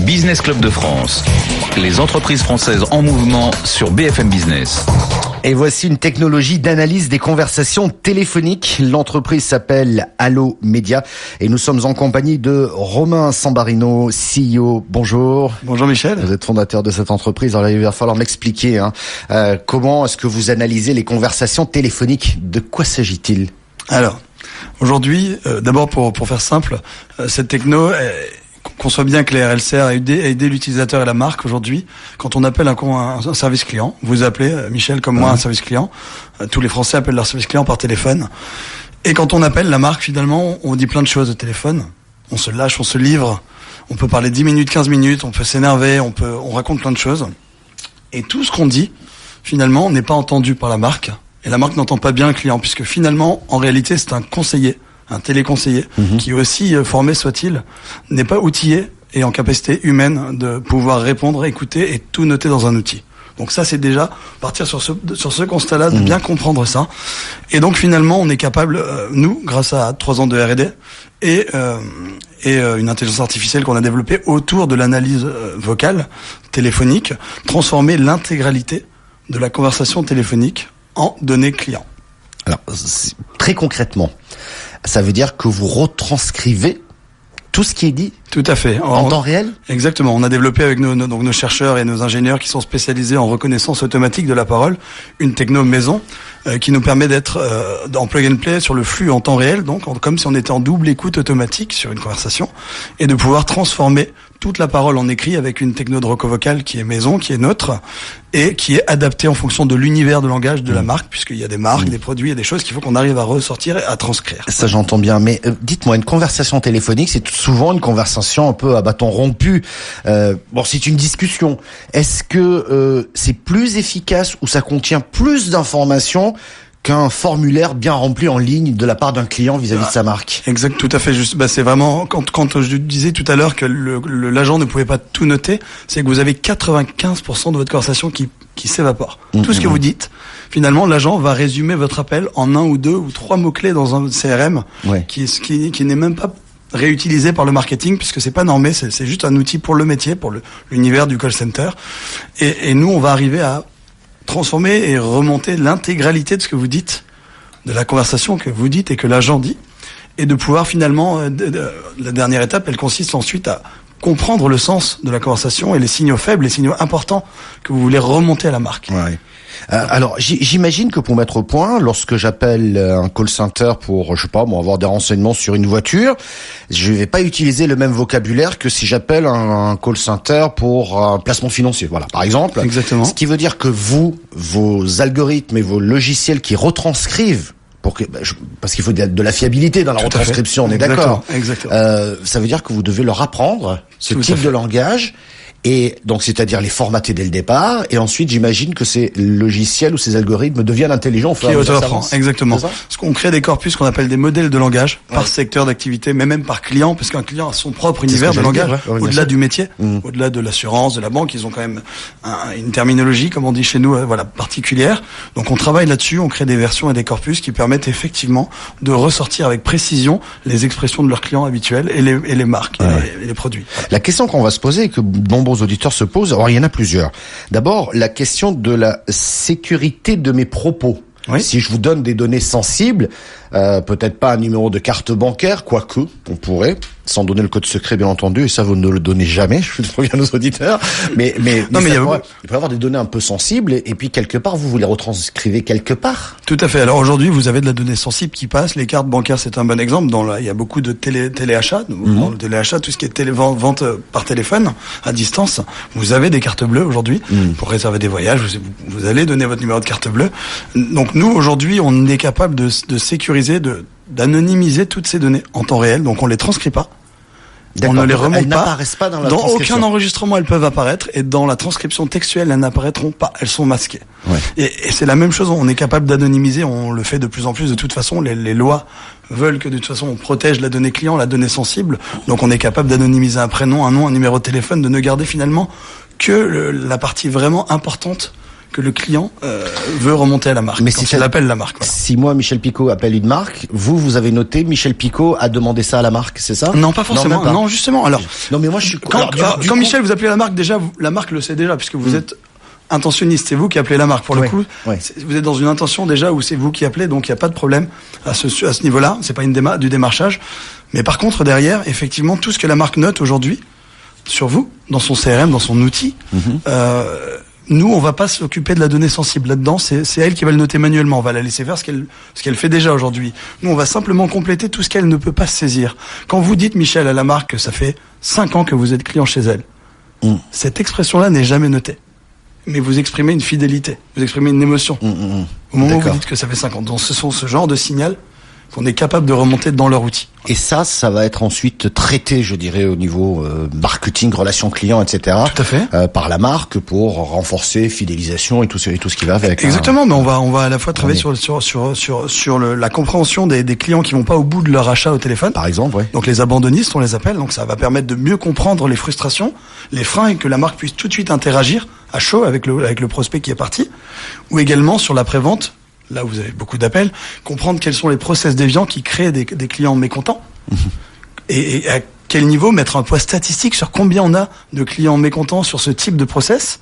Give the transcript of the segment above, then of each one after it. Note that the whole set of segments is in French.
Business Club de France. Les entreprises françaises en mouvement sur BFM Business. Et voici une technologie d'analyse des conversations téléphoniques. L'entreprise s'appelle Allo Media et nous sommes en compagnie de Romain Sambarino, CEO. Bonjour. Bonjour Michel. Vous êtes fondateur de cette entreprise. Alors il va falloir m'expliquer comment est-ce que vous analysez les conversations téléphoniques. De quoi s'agit-il? Alors, aujourd'hui, d'abord pour faire simple, cette techno, qu'on soit bien clair, elle sert à aider l'utilisateur et la marque aujourd'hui. Quand on appelle un service client, vous appelez, Michel comme moi, un service client. Tous les Français appellent leur service client par téléphone. Et quand on appelle la marque, finalement, on dit plein de choses au téléphone. On se lâche, on se livre. On peut parler 10 minutes, 15 minutes, on peut s'énerver, on raconte plein de choses. Et tout ce qu'on dit, finalement, n'est pas entendu par la marque. Et la marque n'entend pas bien le client, puisque finalement, en réalité, c'est un conseiller, un téléconseiller, qui aussi formé soit-il, n'est pas outillé et en capacité humaine de pouvoir répondre, écouter et tout noter dans un outil. Donc ça, c'est déjà partir sur ce constat-là, de bien comprendre ça. Et donc finalement, on est capable, nous, grâce à 3 ans de R&D et une intelligence artificielle qu'on a développée autour de l'analyse vocale, téléphonique, transformer l'intégralité de la conversation téléphonique en données clients. Alors, très concrètement, ça veut dire que vous retranscrivez tout ce qui est dit? Tout à fait. En temps réel? Exactement. On a développé avec nos chercheurs et nos ingénieurs qui sont spécialisés en reconnaissance automatique de la parole, une techno maison qui nous permet d'être en plug and play sur le flux en temps réel, donc comme si on était en double écoute automatique sur une conversation, et de pouvoir transformer toute la parole en écrit avec une techno de roco-vocal qui est maison, qui est neutre, et qui est adaptée en fonction de l'univers de langage de la marque, puisqu'il y a des marques, des produits, il y a des choses qu'il faut qu'on arrive à ressortir et à transcrire. Ça, j'entends bien, mais dites-moi, une conversation téléphonique, c'est souvent une conversation un peu à bâton rompu. C'est une discussion. Est-ce que c'est plus efficace ou ça contient plus d'informations qu'un formulaire bien rempli en ligne de la part d'un client vis-à-vis de sa marque? Exact, tout à fait juste. C'est vraiment, quand je disais tout à l'heure que l'agent ne pouvait pas tout noter, c'est que vous avez 95% de votre conversation qui s'évapore. Tout ce que vous dites, finalement, l'agent va résumer votre appel en 1 ou 2 ou 3 mots-clés dans un CRM qui n'est même pas réutilisé par le marketing, puisque c'est pas normé, c'est juste un outil pour le métier, pour l'univers du call center. Et nous, on va arriver à transformer et remonter l'intégralité de ce que vous dites, de la conversation que vous dites et que l'agent dit, et de pouvoir finalement, la dernière étape, elle consiste ensuite à comprendre le sens de la conversation et les signaux faibles, les signaux importants que vous voulez remonter à la marque. Ouais. Alors, j'imagine que pour mettre au point, lorsque j'appelle un call center pour, avoir des renseignements sur une voiture, je vais pas utiliser le même vocabulaire que si j'appelle un call center pour un placement financier. Voilà, par exemple. Exactement. Ce qui veut dire que vos algorithmes et vos logiciels qui retranscrivent, parce qu'il faut de la fiabilité dans la retranscription, on est d'accord. Exactement. Ça veut dire que vous devez leur apprendre ce type de langage. Et donc, c'est-à-dire les formater dès le départ, et ensuite, j'imagine que ces logiciels ou ces algorithmes deviennent intelligents au fur et à mesure. Exactement. Parce qu'on crée des corpus qu'on appelle des modèles de langage par secteur d'activité, mais même par client, parce qu'un client a son propre univers de langage, au-delà du métier, au-delà de l'assurance, de la banque, ils ont quand même une terminologie, comme on dit chez nous, particulière. Donc, on travaille là-dessus, on crée des versions et des corpus qui permettent effectivement de ressortir avec précision les expressions de leurs clients habituels et les marques et les produits. La question qu'on va se poser, et que nombreux auditeurs se posent, alors il y en a plusieurs. D'abord, la question de la sécurité de mes propos. Oui. Si je vous donne des données sensibles, peut-être pas un numéro de carte bancaire, quoique, on pourrait, sans donner le code secret bien entendu, et ça vous ne le donnez jamais, je le préviens nos auditeurs, mais il peut y avoir des données un peu sensibles, et puis quelque part, vous les retranscrivez quelque part. Tout à fait. Alors aujourd'hui, vous avez de la donnée sensible qui passe, les cartes bancaires c'est un bon exemple, il y a beaucoup de téléachats, dans le téléachat, tout ce qui est vente par téléphone, à distance, vous avez des cartes bleues aujourd'hui, pour réserver des voyages, vous allez donner votre numéro de carte bleue. Donc nous, aujourd'hui, on est capable de sécuriser, d'anonymiser toutes ces données en temps réel, donc on les transcrit pas. On ne les remonte elles n'apparaissent pas dans la transcription. Aucun enregistrement, elles peuvent apparaître, et dans la transcription textuelle, elles n'apparaîtront pas, elles sont masquées. Ouais. Et c'est la même chose, on est capable d'anonymiser, on le fait de plus en plus, de toute façon, les lois veulent que de toute façon on protège la donnée client, la donnée sensible, donc on est capable d'anonymiser un prénom, un nom, un numéro de téléphone, de ne garder finalement que la partie vraiment importante que le client veut remonter à la marque. Mais quand si il appelle la marque. Voilà. Si moi, Michel Picot, appelle une marque, vous avez noté Michel Picot a demandé ça à la marque, c'est ça? Non, pas forcément. Non, justement. Alors, non, mais moi, je suis quand Michel vous appelez la marque, déjà, la marque le sait déjà, puisque vous êtes intentionniste. C'est vous qui appelez la marque. Pour le coup, vous êtes dans une intention déjà où c'est vous qui appelez, donc il n'y a pas de problème à ce niveau-là. C'est pas du démarchage. Mais par contre, derrière, effectivement, tout ce que la marque note aujourd'hui sur vous, dans son CRM, dans son outil, nous, on va pas s'occuper de la donnée sensible là-dedans. C'est elle qui va le noter manuellement. On va la laisser faire ce qu'elle fait déjà aujourd'hui. Nous, on va simplement compléter tout ce qu'elle ne peut pas saisir. Quand vous dites, Michel, à la marque que ça fait 5 ans que vous êtes client chez elle, cette expression-là n'est jamais notée. Mais vous exprimez une fidélité, vous exprimez une émotion. Au moment où vous dites que ça fait 5 ans. Donc, ce sont ce genre de signal qu'on est capable de remonter dans leur outil. Et ça va être ensuite traité, je dirais, au niveau marketing, relations clients, etc. Tout à fait. Par la marque pour renforcer fidélisation et tout ce qui va avec. Exactement, mais on va à la fois travailler sur la compréhension des clients qui vont pas au bout de leur achat au téléphone. Par exemple, Donc les abandonnistes, on les appelle. Donc ça va permettre de mieux comprendre les frustrations, les freins, et que la marque puisse tout de suite interagir à chaud avec le prospect qui est parti. Ou également sur la prévente. Là où vous avez beaucoup d'appels, comprendre quels sont les process déviants qui créent des clients mécontents et à quel niveau mettre un poids statistique sur combien on a de clients mécontents sur ce type de process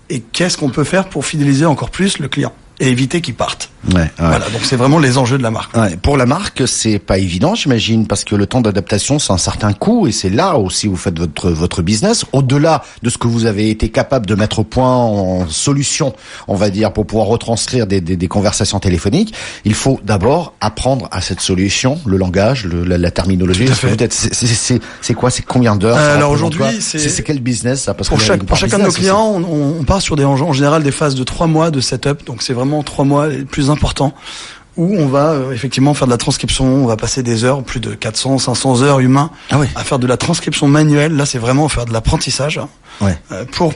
et qu'est-ce qu'on peut faire pour fidéliser encore plus le client et éviter qu'il parte. Voilà, donc c'est vraiment les enjeux de la marque. Pour la marque, c'est pas évident, j'imagine, parce que le temps d'adaptation, c'est un certain coût, et c'est là aussi où vous faites votre business. Au-delà de ce que vous avez été capable de mettre au point en solution, on va dire, pour pouvoir retranscrire des conversations téléphoniques, il faut d'abord apprendre à cette solution, le langage, la terminologie. C'est quoi? C'est combien d'heures? Alors aujourd'hui, c'est quel business ça? Parce pour chacun de nos clients, on part sur en général des phases de 3 mois de setup, donc c'est vraiment 3 mois les plus importants où on va effectivement faire de la transcription, on va passer des heures, plus de 400, 500 heures humains à faire de la transcription manuelle. Là, c'est vraiment faire de l'apprentissage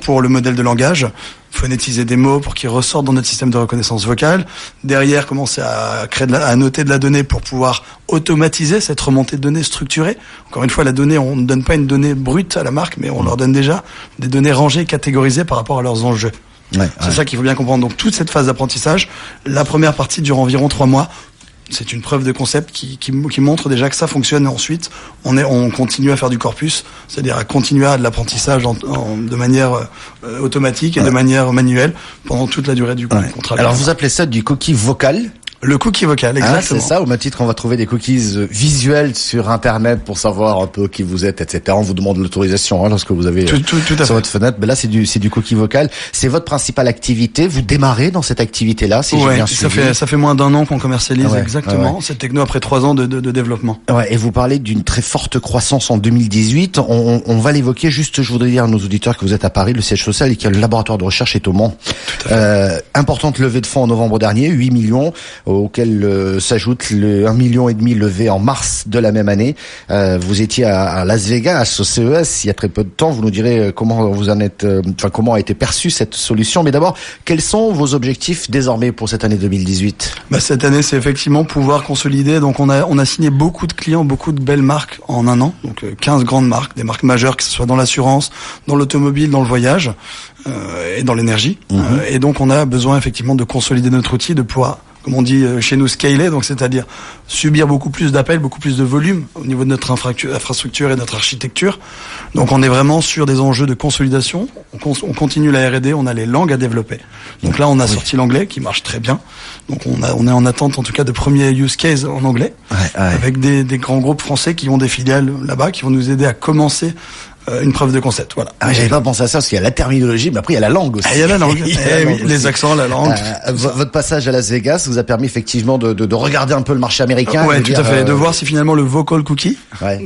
pour le modèle de langage, phonétiser des mots pour qu'ils ressortent dans notre système de reconnaissance vocale. Derrière, commencer à à noter de la donnée pour pouvoir automatiser cette remontée de données structurée. Encore une fois, la donnée, on ne donne pas une donnée brute à la marque, mais on leur donne déjà des données rangées, catégorisées par rapport à leurs enjeux. C'est ça qu'il faut bien comprendre. Donc toute cette phase d'apprentissage, la première partie dure environ 3 mois. C'est une preuve de concept qui montre déjà que ça fonctionne. Ensuite, on continue à faire du corpus, c'est-à-dire à continuer à de l'apprentissage de manière automatique et de manière manuelle pendant toute la durée du contrat. Alors vous appelez ça du cookie vocal? Le cookie vocal, exactement. C'est ça, au même titre, on va trouver des cookies visuels sur Internet pour savoir un peu qui vous êtes, etc. On vous demande l'autorisation lorsque vous avez tout sur votre fenêtre. Mais là, c'est du cookie vocal. C'est votre principale activité. Vous démarrez dans cette activité-là, si j'ai bien suivi. Ça fait moins d'1 an qu'on commercialise exactement cette techno après 3 ans de développement. Et vous parlez d'une très forte croissance en 2018. On va l'évoquer. Juste, je voudrais dire à nos auditeurs que vous êtes à Paris, le siège social, et que le laboratoire de recherche est au Mans. Importante levée de fonds en novembre dernier, 8 millions. Auquel s'ajoute le 1,5 million levé en mars de la même année. Vous étiez à Las Vegas, au CES, il y a très peu de temps. Vous nous direz comment vous en êtes, comment a été perçue cette solution. Mais d'abord, quels sont vos objectifs désormais pour cette année 2018? Cette année, c'est effectivement pouvoir consolider. Donc, on a signé beaucoup de clients, beaucoup de belles marques en 1 an. Donc, 15 grandes marques, des marques majeures, que ce soit dans l'assurance, dans l'automobile, dans le voyage et dans l'énergie. Et donc, on a besoin effectivement de consolider notre outil, de pouvoir, comme on dit chez nous, scaler, donc c'est-à-dire subir beaucoup plus d'appels, beaucoup plus de volume au niveau de notre infrastructure et de notre architecture. Donc on est vraiment sur des enjeux de consolidation. On continue la R&D, on a les langues à développer. Donc là, on a sorti l'anglais qui marche très bien. Donc on est en attente en tout cas de premiers use cases en anglais, avec des grands groupes français qui ont des filiales là-bas, qui vont nous aider à commencer une preuve de concept, voilà. J'avais pas pensé à ça parce qu'il y a la terminologie, mais après il y a la langue aussi. Il y a la langue, les accents, la langue. Votre passage à Las Vegas vous a permis effectivement de regarder un peu le marché américain. Tout à fait, de voir si finalement le vocal cookie,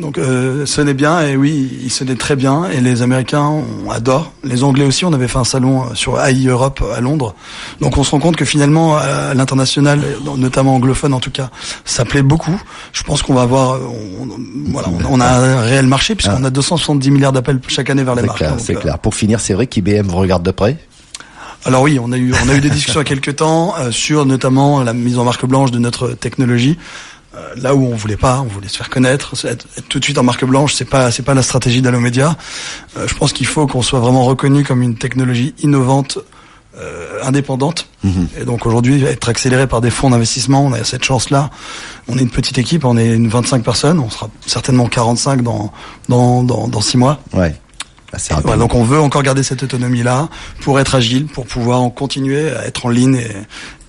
donc sonnait bien, et oui, il sonnait très bien, et les Américains adorent. Les Anglais aussi, on avait fait un salon sur AI Europe à Londres, donc on se rend compte que finalement à l'international, notamment anglophone en tout cas, ça plaît beaucoup. Je pense qu'on va avoir, on a un réel marché puisqu'on a 270 milliards d'appels chaque année vers les marques. C'est clair. Pour finir, c'est vrai qu'IBM vous regarde de près? Alors oui, on a eu des discussions il y a quelques temps sur notamment la mise en marque blanche de notre technologie. Là où on voulait se faire connaître, être tout de suite en marque blanche, c'est pas la stratégie d'Allomédia. Je pense qu'il faut qu'on soit vraiment reconnu comme une technologie innovante, indépendante. Et donc aujourd'hui, être accéléré par des fonds d'investissement, on a cette chance-là. On est une petite équipe, on est une 25 personnes, on sera certainement 45 dans 6 mois. Ouais. Voilà, donc on veut encore garder cette autonomie-là pour être agile, pour pouvoir en continuer à être en ligne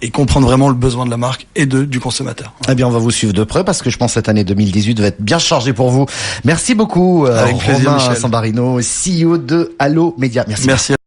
et comprendre vraiment le besoin de la marque et du consommateur. Eh bien, on va vous suivre de près parce que je pense que cette année 2018 va être bien chargée pour vous. Merci beaucoup, avec plaisir, Romain Michel Sambarino, CEO de Allo Media. Merci.